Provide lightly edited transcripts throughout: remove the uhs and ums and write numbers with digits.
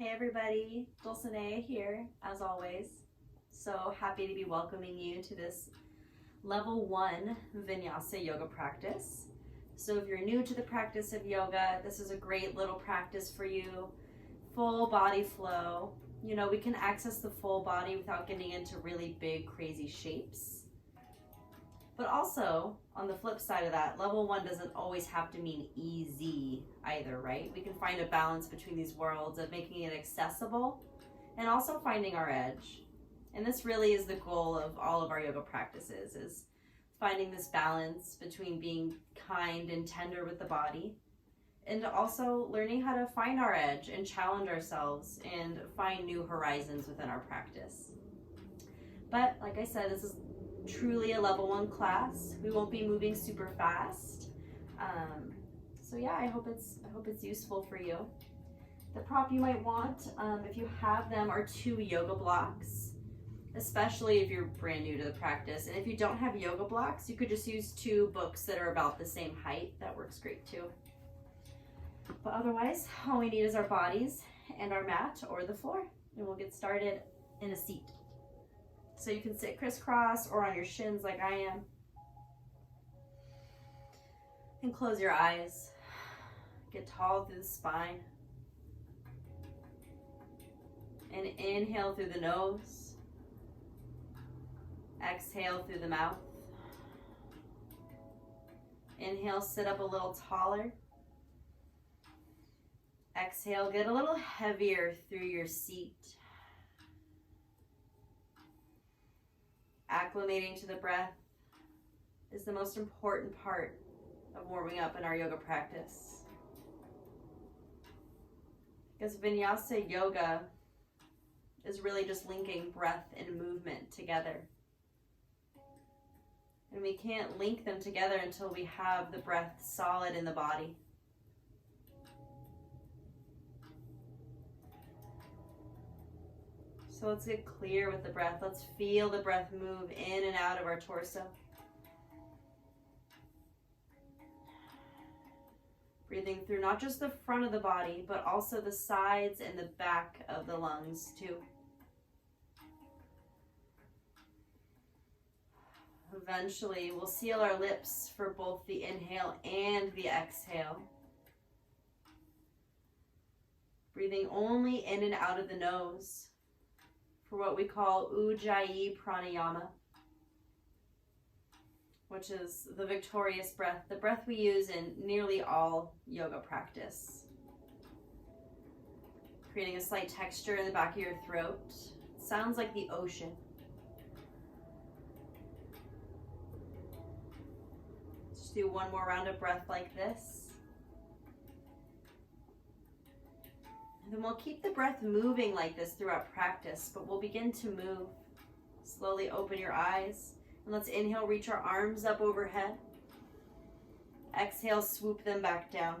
Hey everybody, Dulcinea here, as always. So happy to be welcoming you to this level 1 Vinyasa yoga practice. So if you're new to the practice of yoga, this is a great little practice for you. Full body flow. You know, we can access the full body without getting into really big, crazy shapes. But also, on the flip side of that, level 1 doesn't always have to mean easy either, right? We can find a balance between these worlds of making it accessible and also finding our edge. And this really is the goal of all of our yoga practices, is finding this balance between being kind and tender with the body and also learning how to find our edge and challenge ourselves and find new horizons within our practice. But like I said, this is truly a level 1 class. We won't be moving super fast. So yeah, I hope it's useful for you. The prop you might want, if you have them, are 2 yoga blocks, especially if you're brand new to the practice. And if you don't have yoga blocks, you could just use 2 books that are about the same height. That works great too. But otherwise, all we need is our bodies and our mat or the floor, and we'll get started in a seat. So you can sit crisscross or on your shins like I am. And close your eyes. Get tall through the spine. And inhale through the nose. Exhale through the mouth. Inhale, sit up a little taller. Exhale, get a little heavier through your seat. Acclimating to the breath is the most important part of warming up in our yoga practice. Because Vinyasa yoga is really just linking breath and movement together. And we can't link them together until we have the breath solid in the body. So let's get clear with the breath. Let's feel the breath move in and out of our torso. Breathing through not just the front of the body, but also the sides and the back of the lungs too. Eventually, we'll seal our lips for both the inhale and the exhale. Breathing only in and out of the nose for what we call Ujjayi pranayama, which is the victorious breath, the breath we use in nearly all yoga practice. Creating a slight texture in the back of your throat. It sounds like the ocean. Just do one more round of breath like this. And then we'll keep the breath moving like this throughout practice, but we'll begin to move. Slowly open your eyes, and let's inhale, reach our arms up overhead. Exhale, swoop them back down.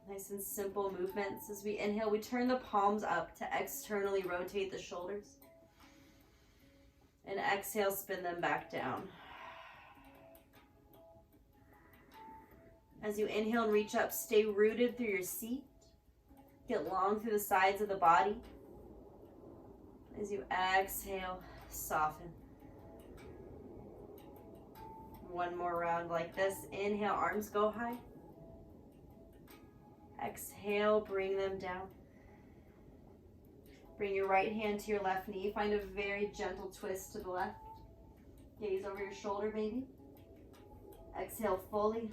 Nice and simple movements. As we inhale, we turn the palms up to externally rotate the shoulders. And exhale, spin them back down. As you inhale and reach up, stay rooted through your seat. Get long through the sides of the body. As you exhale, soften. One more round like this. Inhale, arms go high. Exhale, bring them down. Bring your right hand to your left knee. Find a very gentle twist to the left. Gaze over your shoulder, maybe. Exhale fully.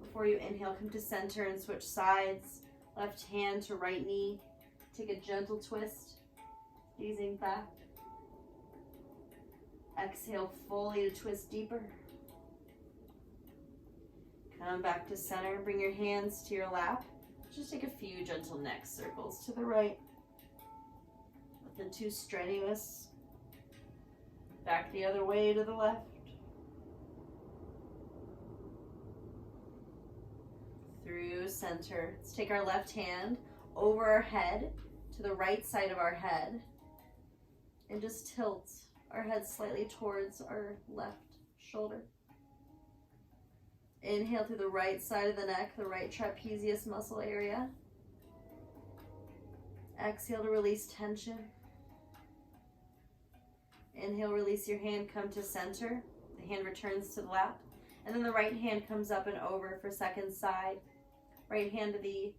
Before you inhale, come to center and switch sides. Left hand to right knee. Take a gentle twist, gazing back. Exhale fully to twist deeper. Come back to center. Bring your hands to your lap. Just take a few gentle neck circles to the right. Nothing too strenuous. Back the other way to the left. Through center. Let's take our left hand over our head to the right side of our head and just tilt our head slightly towards our left shoulder. Inhale through the right side of the neck, the right trapezius muscle area. Exhale to release tension. Inhale, release your hand, come to center. The hand returns to the lap. And then the right hand comes up and over for second side. Right hand to the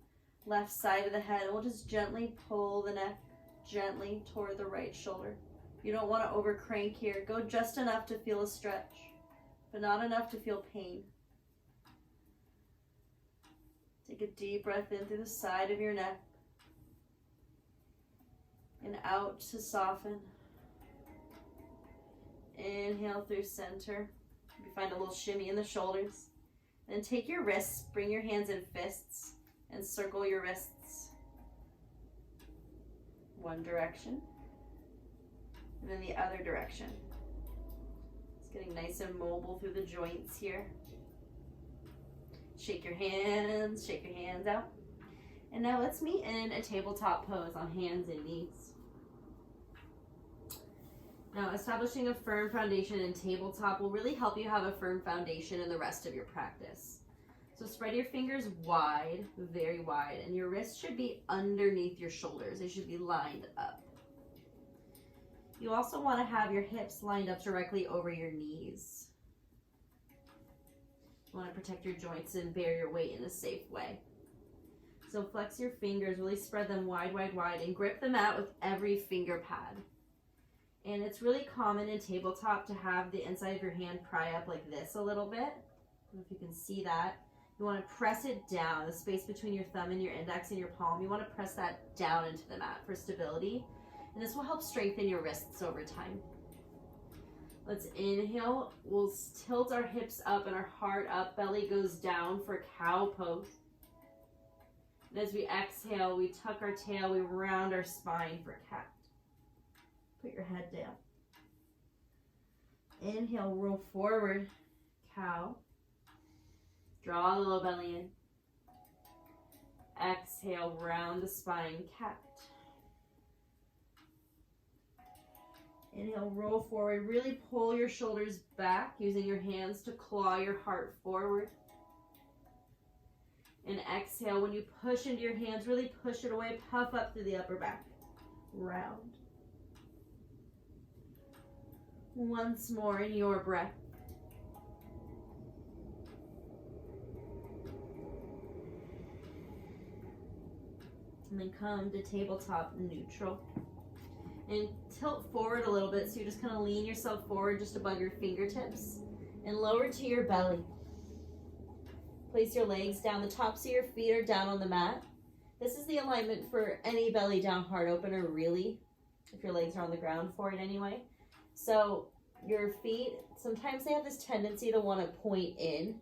left side of the head. We'll just gently pull the neck gently toward the right shoulder. You don't want to over crank here. Go just enough to feel a stretch, but not enough to feel pain. Take a deep breath in through the side of your neck and out to soften. Inhale through center. You find a little shimmy in the shoulders. Then take your wrists, bring your hands in fists, and circle your wrists. One direction, and then the other direction. It's getting nice and mobile through the joints here. Shake your hands out. And now let's meet in a tabletop pose on hands and knees. Now, establishing a firm foundation in tabletop will really help you have a firm foundation in the rest of your practice. So spread your fingers wide, very wide, and your wrists should be underneath your shoulders. They should be lined up. You also want to have your hips lined up directly over your knees. You want to protect your joints and bear your weight in a safe way. So flex your fingers, really spread them wide, wide, wide, and grip the mat with every finger pad. And it's really common in tabletop to have the inside of your hand pry up like this a little bit. I don't know if you can see that. You want to press it down, the space between your thumb and your index and your palm. You want to press that down into the mat for stability. And this will help strengthen your wrists over time. Let's inhale. We'll tilt our hips up and our heart up. Belly goes down for cow pose. And as we exhale, we tuck our tail, we round our spine for cat. Put your head down. Inhale, roll forward, cow. Draw the low belly in. Exhale, round the spine, cat. Inhale, roll forward. Really pull your shoulders back, using your hands to claw your heart forward. And exhale, when you push into your hands, really push it away, puff up through the upper back. Round. Once more in your breath. And then come to tabletop neutral. And tilt forward a little bit, so you're just kind of lean yourself forward just above your fingertips. And lower to your belly. Place your legs down. The tops of your feet are down on the mat. This is the alignment for any belly down heart opener, really, if your legs are on the ground for it anyway. So your feet, sometimes they have this tendency to want to point in.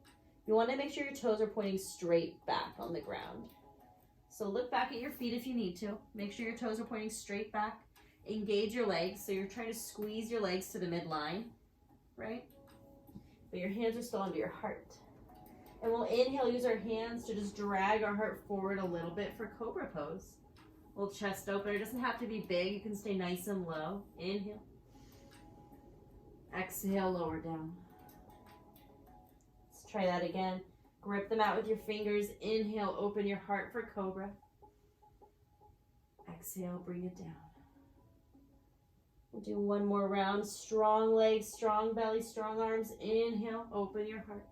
You want to make sure your toes are pointing straight back on the ground. So look back at your feet if you need to. Make sure your toes are pointing straight back. Engage your legs. So you're trying to squeeze your legs to the midline, right? But your hands are still under your heart. And we'll inhale, use our hands to just drag our heart forward a little bit for cobra pose. Little chest opener. It doesn't have to be big. You can stay nice and low. Inhale. Exhale, lower down. Let's try that again. Grip the mat with your fingers. Inhale, open your heart for cobra. Exhale, bring it down. We'll do one more round. Strong legs, strong belly, strong arms. Inhale, open your heart.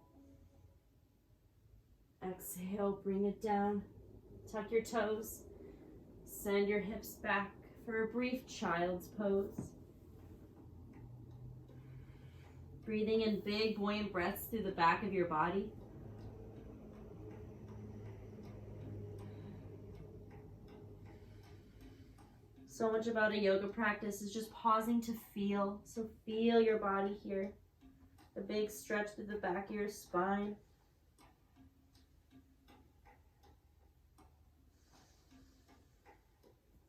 Exhale, bring it down. Tuck your toes. Send your hips back for a brief child's pose. Breathing in big, buoyant breaths through the back of your body. So much about a yoga practice is just pausing to feel. So feel your body here. A big stretch through the back of your spine.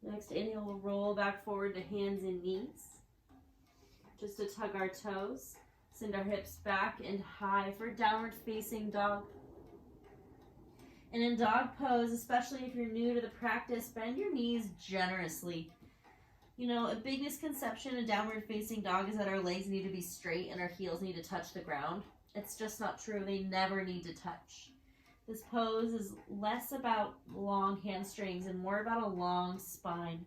Next inhale, we'll roll back forward to hands and knees. Just to tug our toes. Send our hips back and high for downward facing dog. And in dog pose, especially if you're new to the practice, bend your knees generously. You know, a big misconception in downward facing dog is that our legs need to be straight and our heels need to touch the ground. It's just not true. They never need to touch. This pose is less about long hamstrings and more about a long spine.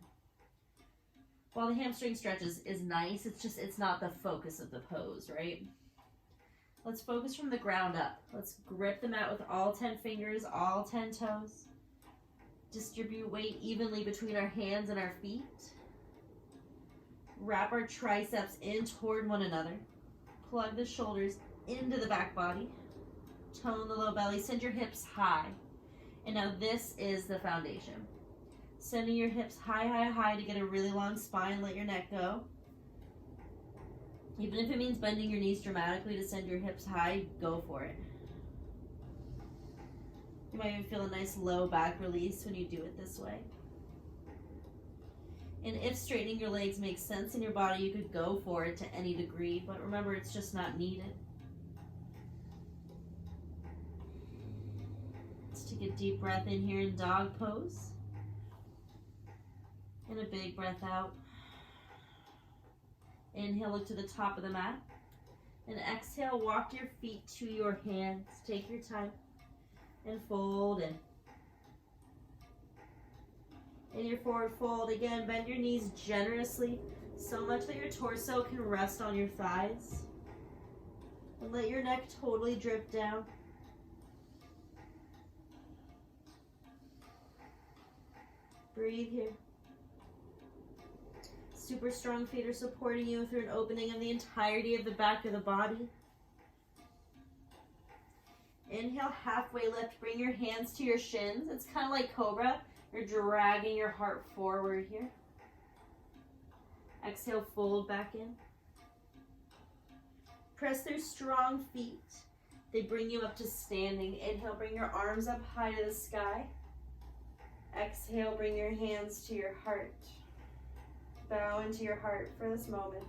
While the hamstring stretch is nice, it's not the focus of the pose, right? Let's focus from the ground up. Let's grip the mat with all 10 fingers, all 10 toes. Distribute weight evenly between our hands and our feet. Wrap our triceps in toward one another. Plug the shoulders into the back body. Tone the low belly. Send your hips high. And now this is the foundation. Sending your hips high, high, high to get a really long spine. Let your neck go. Even if it means bending your knees dramatically to send your hips high, go for it. You might even feel a nice low back release when you do it this way. And if straightening your legs makes sense in your body, you could go for it to any degree, but remember, it's just not needed. Let's take a deep breath in here in dog pose. And a big breath out. Inhale, look to the top of the mat. And exhale, walk your feet to your hands. Take your time. And fold in. In your forward fold, again, bend your knees generously, so much that your torso can rest on your thighs. And let your neck totally drip down. Breathe here. Super strong feet are supporting you through an opening of the entirety of the back of the body. Inhale, halfway lift. Bring your hands to your shins. It's kind of like cobra. You're dragging your heart forward here. Exhale, fold back in. Press through strong feet. They bring you up to standing. Inhale, bring your arms up high to the sky. Exhale, bring your hands to your heart. Bow into your heart for this moment.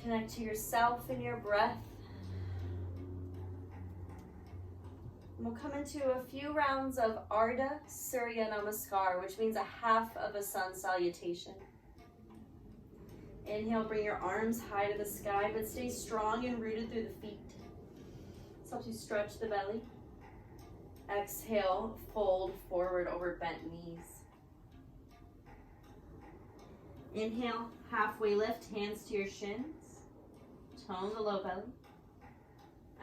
Connect to yourself and your breath. And we'll come into a few rounds of Ardha Surya Namaskar, which means a half of a sun salutation. Inhale, bring your arms high to the sky, but stay strong and rooted through the feet. This helps you stretch the belly. Exhale, fold forward over bent knees. Inhale, halfway lift, hands to your shins. Tone the low belly.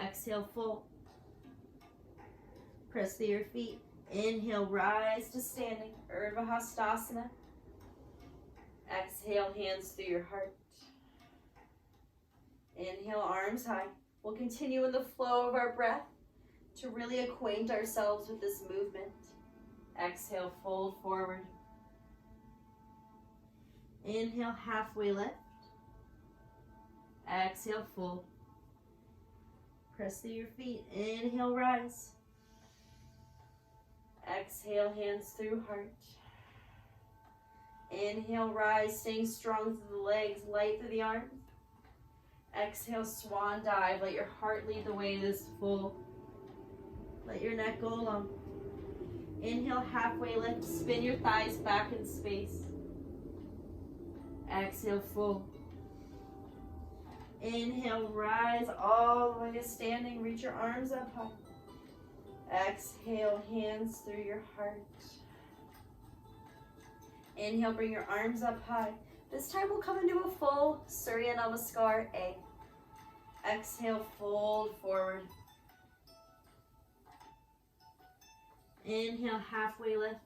Exhale, fold. Press through your feet. Inhale, rise to standing, Urdhva Hastasana. Exhale, hands through your heart. Inhale, arms high. We'll continue in the flow of our breath to really acquaint ourselves with this movement. Exhale, fold forward. Inhale, halfway lift. Exhale, fold. Press through your feet. Inhale, rise. Exhale, hands through heart. Inhale, rise, staying strong through the legs, light through the arms. Exhale, swan dive. Let your heart lead the way to this full. Let your neck go along. Inhale, halfway lift. Spin your thighs back in space. Exhale, full. Inhale, rise all the way to standing. Reach your arms up high. Exhale, hands through your heart. Inhale, bring your arms up high. This time we'll come into a full Surya Namaskar A. Exhale, fold forward. Inhale, halfway lift.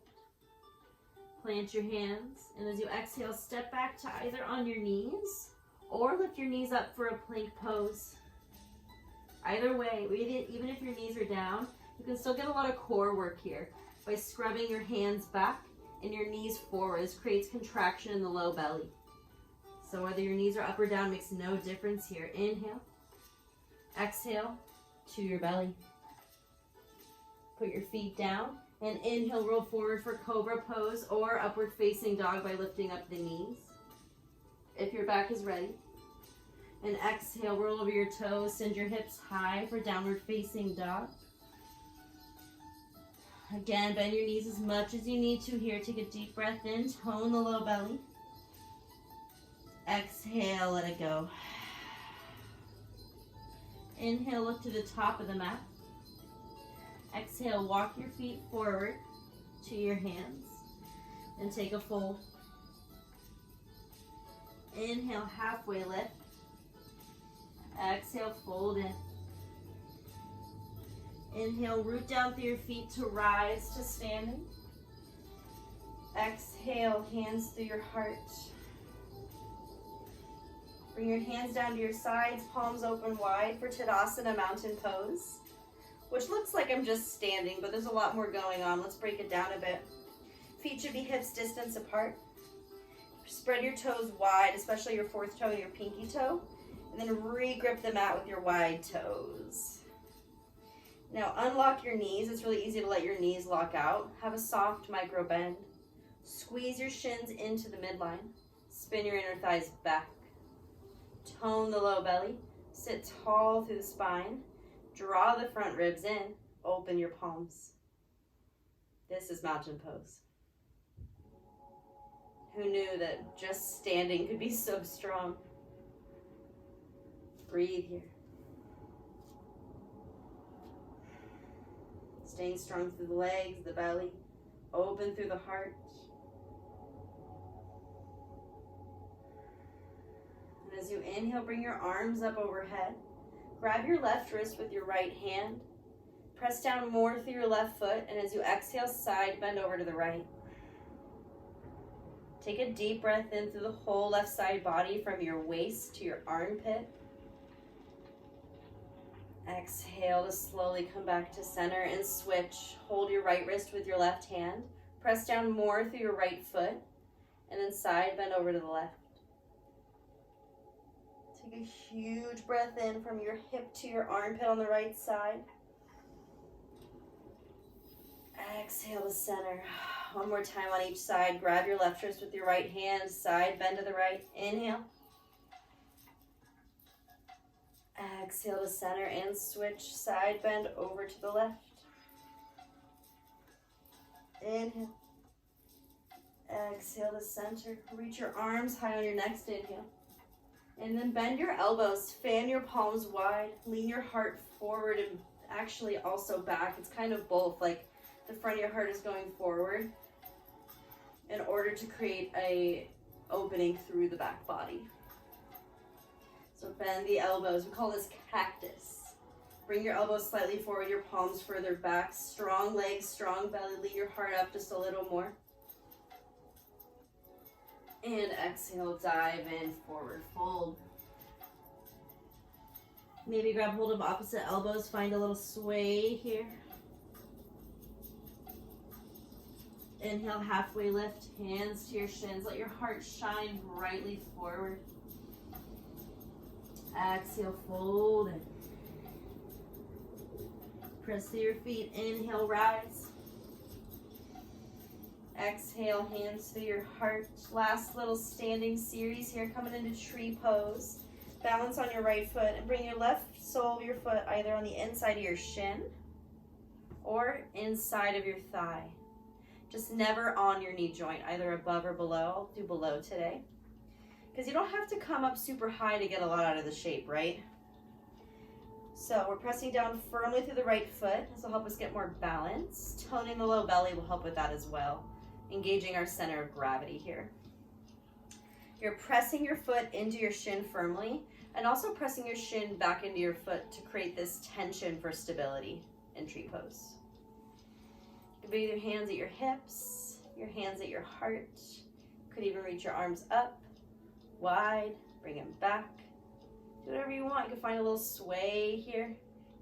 Plant your hands, and as you exhale, step back to either on your knees or lift your knees up for a plank pose. Either way, even if your knees are down, you can still get a lot of core work here by scrubbing your hands back and your knees forward. This creates contraction in the low belly. So whether your knees are up or down makes no difference here. Inhale, exhale to your belly. Put your feet down and inhale, roll forward for cobra pose or upward facing dog by lifting up the knees if your back is ready. And exhale, roll over your toes, send your hips high for downward facing dog. Again, bend your knees as much as you need to here. Take a deep breath in, tone the low belly. Exhale, let it go. Inhale, look to the top of the mat. Exhale, walk your feet forward to your hands and take a fold. Inhale, halfway lift. Exhale, fold in. Inhale, root down through your feet to rise to standing. Exhale, hands through your heart. Bring your hands down to your sides, palms open wide for Tadasana, mountain pose, which looks like I'm just standing, but there's a lot more going on. Let's break it down a bit. Feet should be hips distance apart. Spread your toes wide, especially your fourth toe and your pinky toe, and then re-grip the mat with your wide toes. Now unlock your knees. It's really easy to let your knees lock out. Have a soft micro bend. Squeeze your shins into the midline. Spin your inner thighs back. Tone the low belly. Sit tall through the spine. Draw the front ribs in. Open your palms. This is mountain pose. Who knew that just standing could be so strong? Breathe here. Staying strong through the legs, the belly. Open through the heart. And as you inhale, bring your arms up overhead. Grab your left wrist with your right hand. Press down more through your left foot, and as you exhale, side bend over to the right. Take a deep breath in through the whole left side body from your waist to your armpit. Exhale to slowly come back to center and switch. Hold your right wrist with your left hand. Press down more through your right foot, and then side bend over to the left. Take a huge breath in from your hip to your armpit on the right side. Exhale to center. One more time on each side. Grab your left wrist with your right hand. Side bend to the right. Inhale. Exhale to center and switch. Side bend over to the left. Inhale. Exhale to center. Reach your arms high on your next inhale. And then bend your elbows. Fan your palms wide. Lean your heart forward and actually also back. It's kind of both, like the front of your heart is going forward in order to create a opening through the back body. So bend the elbows. We call this cactus. Bring your elbows slightly forward, your palms further back. Strong legs, strong belly. Lean your heart up just a little more. And exhale, dive in, forward fold. Maybe grab hold of opposite elbows. Find a little sway here. Inhale, halfway lift, hands to your shins. Let your heart shine brightly forward. Exhale, fold in. Press through your feet. Inhale, rise. Exhale, hands through your heart. Last little standing series here, coming into tree pose. Balance on your right foot and bring your left sole of your foot either on the inside of your shin or inside of your thigh. Just never on your knee joint, either above or below. I'll do below today. Because you don't have to come up super high to get a lot out of the shape, right? So we're pressing down firmly through the right foot. This will help us get more balance. Toning the low belly will help with that as well. Engaging our center of gravity here. You're pressing your foot into your shin firmly and also pressing your shin back into your foot to create this tension for stability in tree pose. You can bring your hands at your hips, your hands at your heart. Could even reach your arms up, wide, bring them back. Do whatever you want. You can find a little sway here,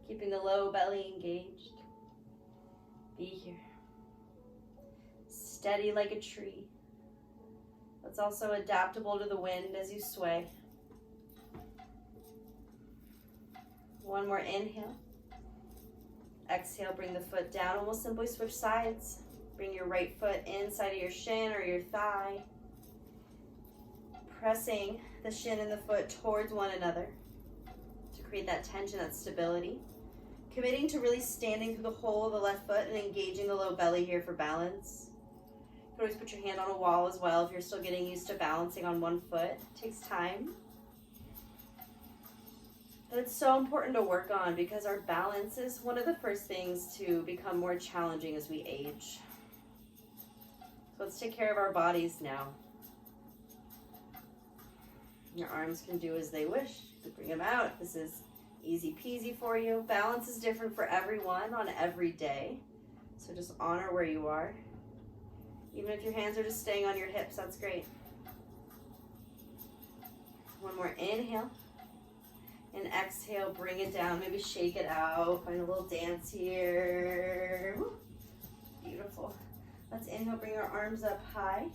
keeping the low belly engaged. Be here. Steady like a tree. It's also adaptable to the wind as you sway. One more inhale. Exhale, bring the foot down and we'll simply switch sides. Bring your right foot inside of your shin or your thigh. Pressing the shin and the foot towards one another to create that tension, that stability. Committing to really standing through the whole of the left foot and engaging the low belly here for balance. You can always put your hand on a wall as well if you're still getting used to balancing on one foot. It takes time. And it's so important to work on because our balance is one of the first things to become more challenging as we age. So let's take care of our bodies now. Your arms can do as they wish. You bring them out. This is easy peasy for you. Balance is different for everyone on every day. So just honor where you are. Even if your hands are just staying on your hips, that's great. One more inhale. And exhale, bring it down. Maybe shake it out. Find a little dance here. Woo. Beautiful. Let's inhale, bring our arms up high.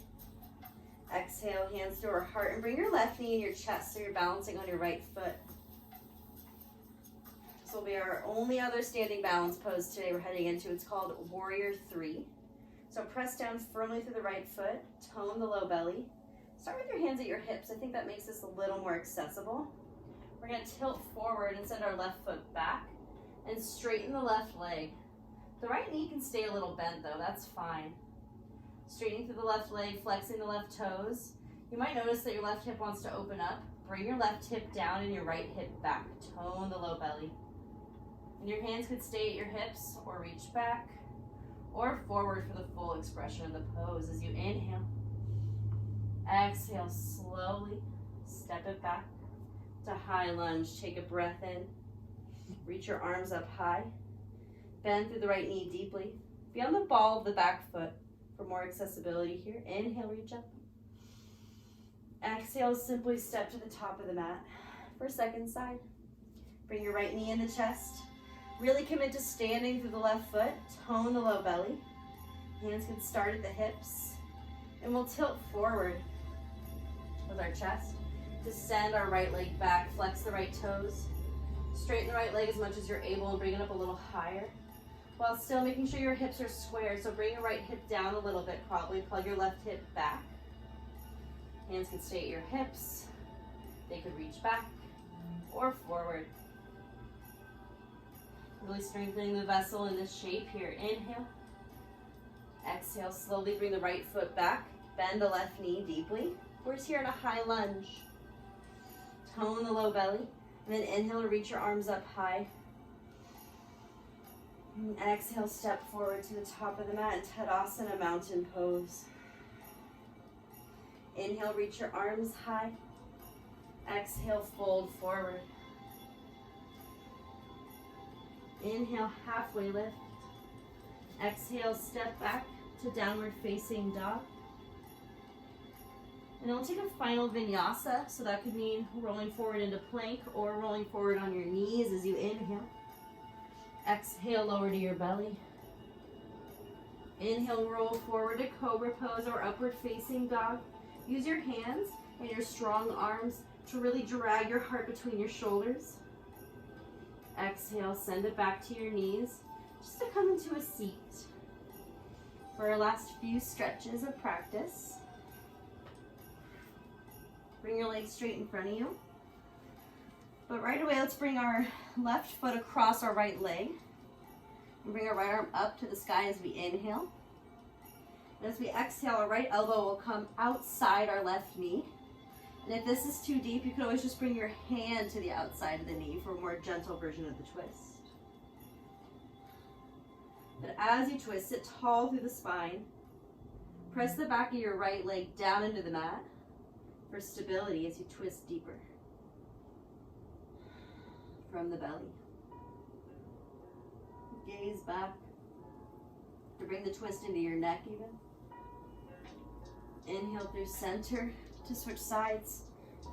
Exhale, hands to our heart, and bring your left knee in your chest so you're balancing on your right foot. This will be our only other standing balance pose today we're heading into. It's called Warrior 3. So press down firmly through the right foot, tone the low belly. Start with your hands at your hips. I think that makes this a little more accessible. We're going to tilt forward and send our left foot back and straighten the left leg. The right knee can stay a little bent though, that's fine. Straightening through the left leg, flexing the left toes. You might notice that your left hip wants to open up. Bring your left hip down and your right hip back. Tone the low belly. And your hands could stay at your hips or reach back or forward for the full expression of the pose as you inhale. Exhale slowly. Step it back to high lunge. Take a breath in. Reach your arms up high. Bend through the right knee deeply. Be on the ball of the back foot. For more accessibility here, inhale, reach up. Exhale, simply step to the top of the mat. For second side, bring your right knee in the chest. Really commit to standing through the left foot. Tone the low belly. Hands can start at the hips. And we'll tilt forward with our chest to send our right leg back. Flex the right toes. Straighten the right leg as much as you're able and bring it up a little higher, while still making sure your hips are square. So bring your right hip down a little bit, probably plug your left hip back. Hands can stay at your hips. They could reach back or forward. Really strengthening the vessel in this shape here. Inhale. Exhale, slowly bring the right foot back. Bend the left knee deeply. We're just here in a high lunge. Tone the low belly. And then inhale to reach your arms up high. And exhale, step forward to the top of the mat in Tadasana, mountain pose. Inhale, reach your arms high. Exhale, fold forward. Inhale, halfway lift. Exhale, step back to downward facing dog. And then we'll take a final vinyasa. So that could mean rolling forward into plank or rolling forward on your knees as you inhale. Exhale, lower to your belly. Inhale, roll forward to cobra pose or upward facing dog. Use your hands and your strong arms to really drag your heart between your shoulders. Exhale, send it back to your knees just to come into a seat. For our last few stretches of practice, bring your legs straight in front of you. But right away, let's bring our left foot across our right leg. And bring our right arm up to the sky as we inhale. And as we exhale, our right elbow will come outside our left knee. And if this is too deep, you can always just bring your hand to the outside of the knee for a more gentle version of the twist. But as you twist, sit tall through the spine. Press the back of your right leg down into the mat for stability as you twist deeper from the belly. Gaze back to bring the twist into your neck even. Inhale through center to switch sides.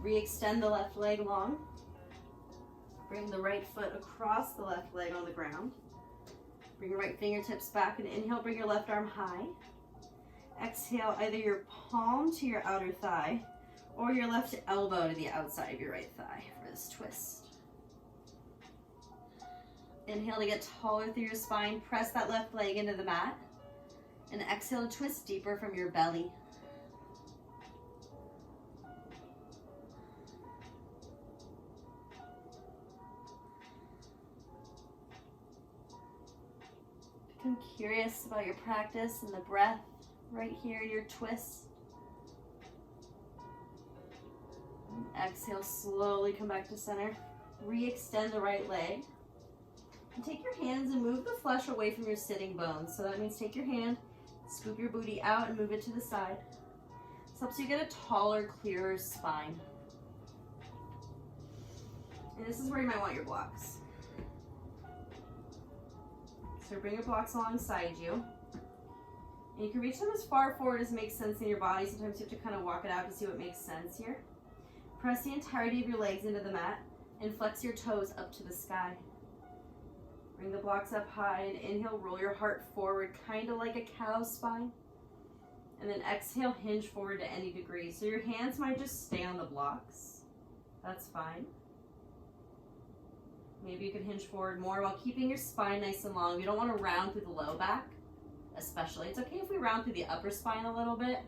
Re-extend the left leg long. Bring the right foot across the left leg on the ground. Bring your right fingertips back and inhale, bring your left arm high. Exhale, either your palm to your outer thigh or your left elbow to the outside of your right thigh for this twist. Inhale to get taller through your spine. Press that left leg into the mat. And exhale to twist deeper from your belly. Become curious about your practice and the breath right here, your twist. And exhale, slowly come back to center. Re-extend the right leg. And take your hands and move the flesh away from your sitting bones. So that means take your hand, scoop your booty out and move it to the side. This helps you get a taller, clearer spine. And this is where you might want your blocks. So bring your blocks alongside you. And you can reach them as far forward as makes sense in your body. Sometimes you have to kind of walk it out to see what makes sense here. Press the entirety of your legs into the mat and flex your toes up to the sky. Bring the blocks up high and inhale, roll your heart forward, kind of like a cow's spine. And then exhale, hinge forward to any degree. So your hands might just stay on the blocks. That's fine. Maybe you could hinge forward more while keeping your spine nice and long. You don't want to round through the low back, especially. It's okay if we round through the upper spine a little bit,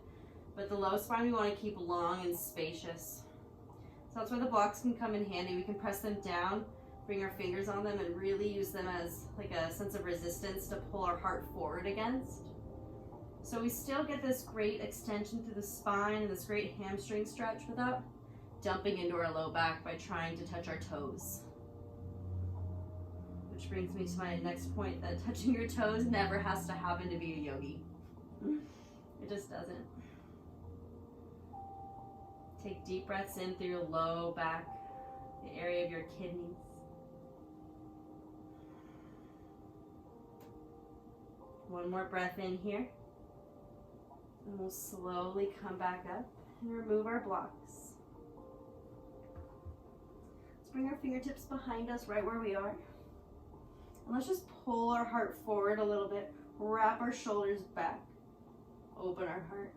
but the low spine we want to keep long and spacious. So that's where the blocks can come in handy. We can press them down, bring our fingers on them, and really use them as like a sense of resistance to pull our heart forward against. So we still get this great extension through the spine and this great hamstring stretch without dumping into our low back by trying to touch our toes. Which brings me to my next point, that touching your toes never has to happen to be a yogi. It just doesn't. Take deep breaths in through your low back, the area of your kidneys. One more breath in here. And we'll slowly come back up and remove our blocks. Let's bring our fingertips behind us right where we are. And let's just pull our heart forward a little bit. Wrap our shoulders back. Open our heart.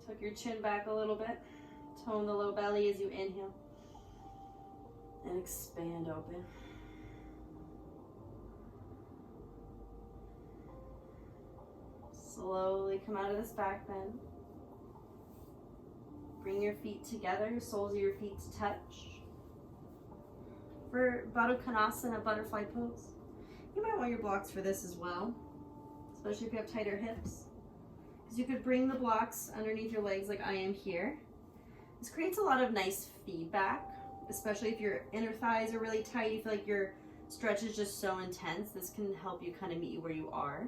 Tuck your chin back a little bit. Tone the low belly as you inhale. And expand open. Slowly come out of this back bend. Bring your feet together, your soles of your feet to touch. For Baddha Konasana, butterfly pose, you might want your blocks for this as well, especially if you have tighter hips. Because you could bring the blocks underneath your legs like I am here. This creates a lot of nice feedback, especially if your inner thighs are really tight, you feel like your stretch is just so intense. This can help you kind of meet you where you are.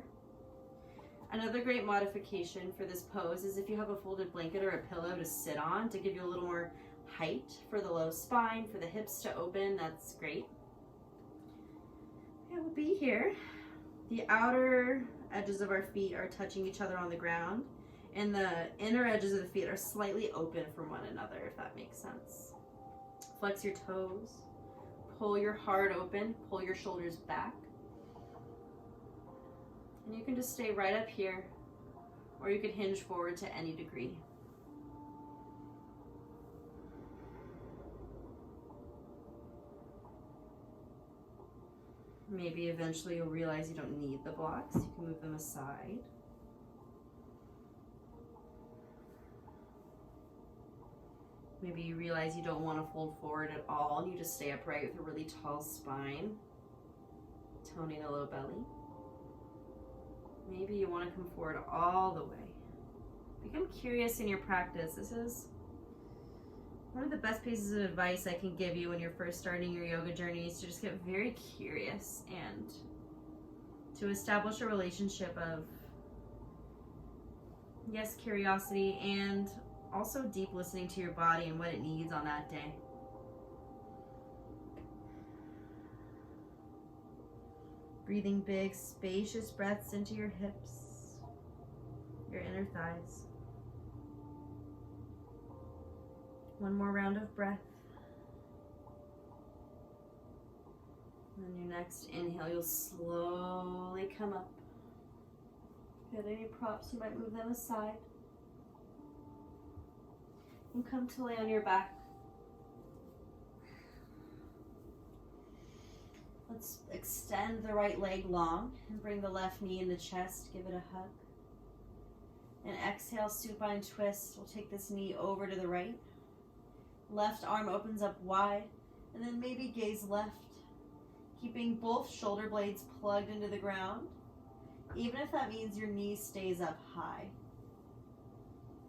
Another great modification for this pose is if you have a folded blanket or a pillow to sit on to give you a little more height for the low spine, for the hips to open, that's great. Yeah, we'll be here. The outer edges of our feet are touching each other on the ground, and the inner edges of the feet are slightly open from one another, if that makes sense. Flex your toes, pull your heart open, pull your shoulders back. And you can just stay right up here, or you could hinge forward to any degree. Maybe eventually you'll realize you don't need the blocks. You can move them aside. Maybe you realize you don't want to fold forward at all, and you just stay upright with a really tall spine, toning the low belly. Maybe you want to come forward all the way. Become curious in your practice. This is one of the best pieces of advice I can give you when you're first starting your yoga journey, is to just get very curious and to establish a relationship of, yes, curiosity, and also deep listening to your body and what it needs on that day. Breathing big, spacious breaths into your hips, your inner thighs. One more round of breath. And then your next inhale, you'll slowly come up. If you have any props, you might move them aside. And come to lay on your back. Let's extend the right leg long and bring the left knee in the chest. Give it a hug. And exhale, supine twist. We'll take this knee over to the right. Left arm opens up wide, and then maybe gaze left, keeping both shoulder blades plugged into the ground, even if that means your knee stays up high.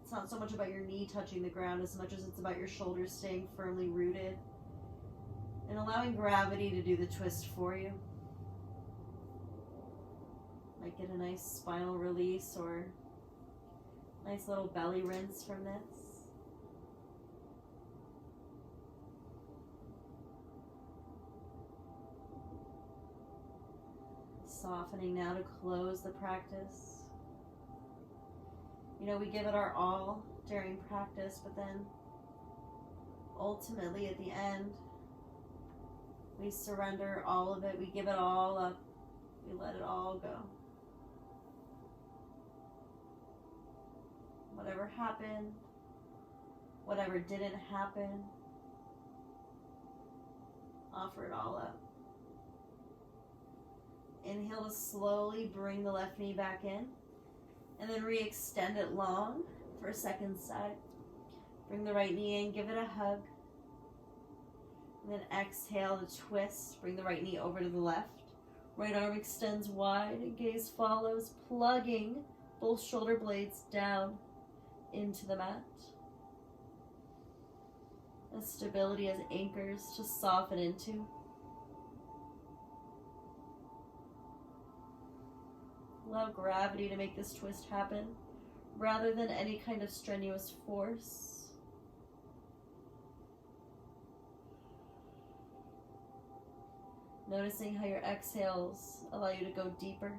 It's not so much about your knee touching the ground as much as it's about your shoulders staying firmly rooted. And allowing gravity to do the twist for you. Might get a nice spinal release or nice little belly rinse from this. Softening now to close the practice. You know, we give it our all during practice, but then ultimately at the end, we surrender all of it. We give it all up. We let it all go. Whatever happened, whatever didn't happen, offer it all up. Inhale to slowly bring the left knee back in, and then re-extend it long for a second side. Bring the right knee in, give it a hug. And then exhale to twist, bring the right knee over to the left. Right arm extends wide and gaze follows, plugging both shoulder blades down into the mat. And stability as anchors to soften into. Allow gravity to make this twist happen rather than any kind of strenuous force. Noticing how your exhales allow you to go deeper.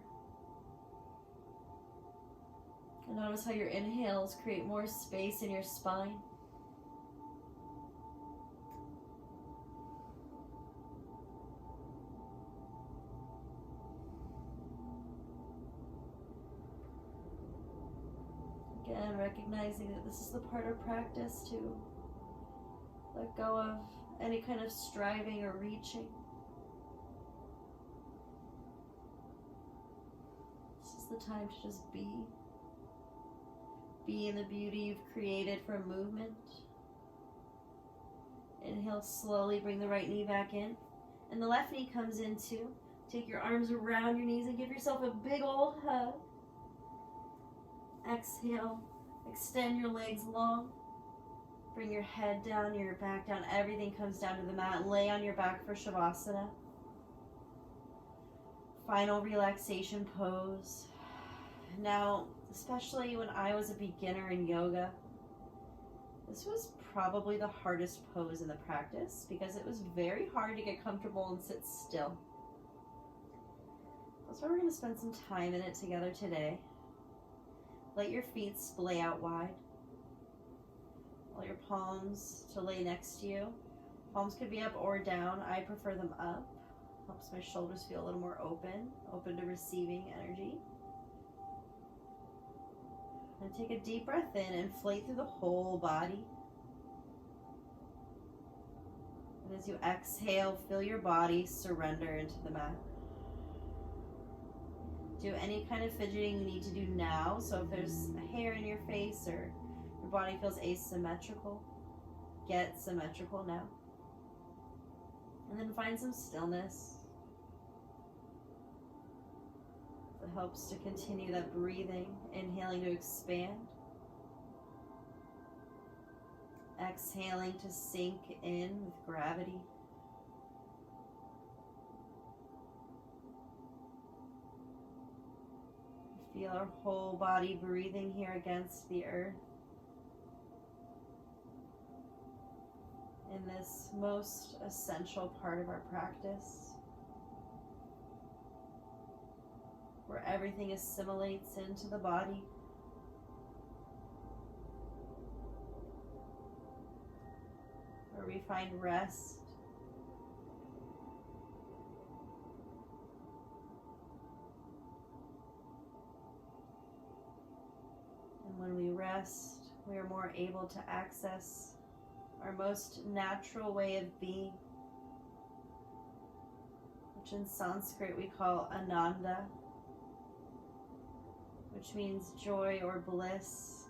And notice how your inhales create more space in your spine. Again, recognizing that this is the part of practice to let go of any kind of striving or reaching. The time to just be in the beauty you've created from movement. Inhale, slowly bring the right knee back in, and the left knee comes in too. Take your arms around your knees and give yourself a big old hug. Exhale, extend your legs long. Bring your head down, your back down. Everything comes down to the mat. Lay on your back for Shavasana. Final relaxation pose. Now, especially when I was a beginner in yoga, this was probably the hardest pose in the practice because it was very hard to get comfortable and sit still. That's why we're going to spend some time in it together today. Let your feet splay out wide. Allow your palms to lay next to you. Palms could be up or down. I prefer them up. Helps my shoulders feel a little more open to receiving energy. And take a deep breath in, inflate through the whole body. And as you exhale, feel your body surrender into the mat. Do any kind of fidgeting you need to do now. So if there's a hair in your face or your body feels asymmetrical, get symmetrical now. And then find some stillness. It helps to continue that breathing, inhaling to expand, exhaling to sink in with gravity. Feel our whole body breathing here against the earth in this most essential part of our practice, where everything assimilates into the body. Where we find rest. And when we rest, we are more able to access our most natural way of being, which in Sanskrit we call Ananda, which means joy or bliss.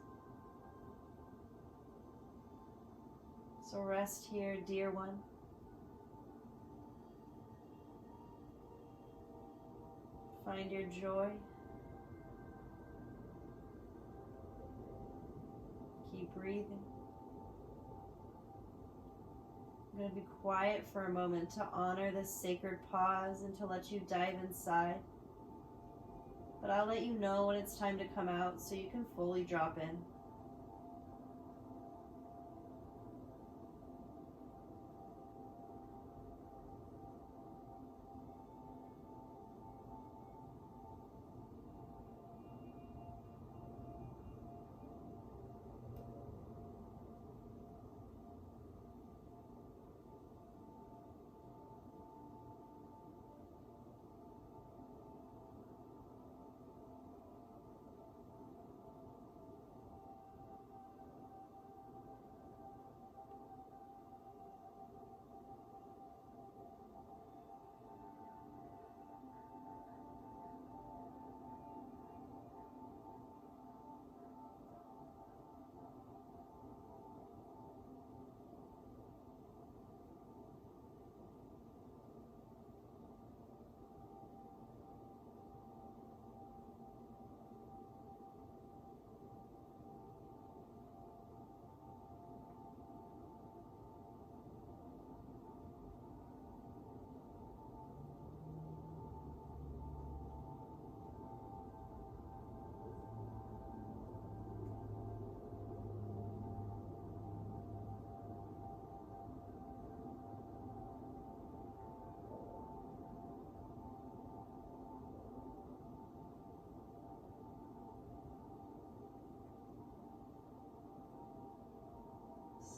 So rest here, dear one. Find your joy. Keep breathing. I'm going to be quiet for a moment to honor this sacred pause and to let you dive inside. But I'll let you know when it's time to come out so you can fully drop in.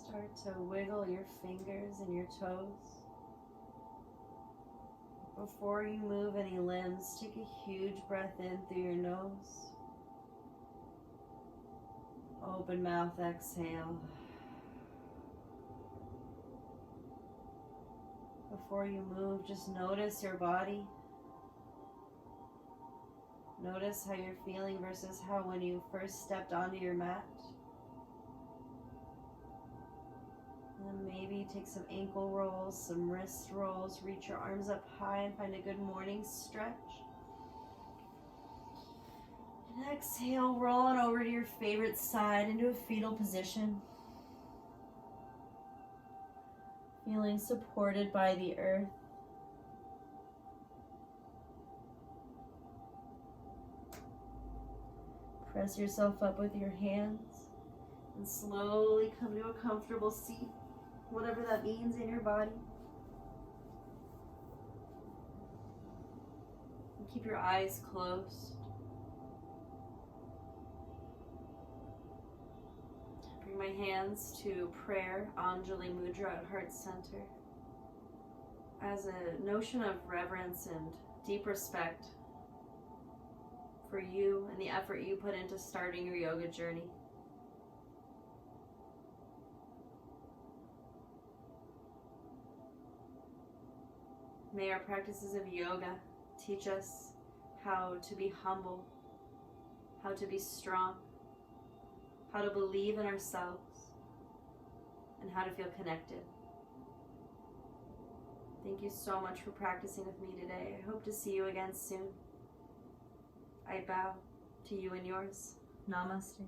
Start to wiggle your fingers and your toes. Before you move any limbs, take a huge breath in through your nose. Open mouth, exhale. Before you move, just notice your body. Notice how you're feeling versus how when you first stepped onto your mat. And maybe take some ankle rolls, some wrist rolls, reach your arms up high and find a good morning stretch. And exhale, roll on over to your favorite side into a fetal position. Feeling supported by the earth. Press yourself up with your hands and slowly come to a comfortable seat, whatever that means in your body. And keep your eyes closed. Bring my hands to prayer, Anjali Mudra at Heart Center, as a notion of reverence and deep respect for you and the effort you put into starting your yoga journey. May our practices of yoga teach us how to be humble, how to be strong, how to believe in ourselves, and how to feel connected. Thank you so much for practicing with me today. I hope to see you again soon. I bow to you and yours. Namaste.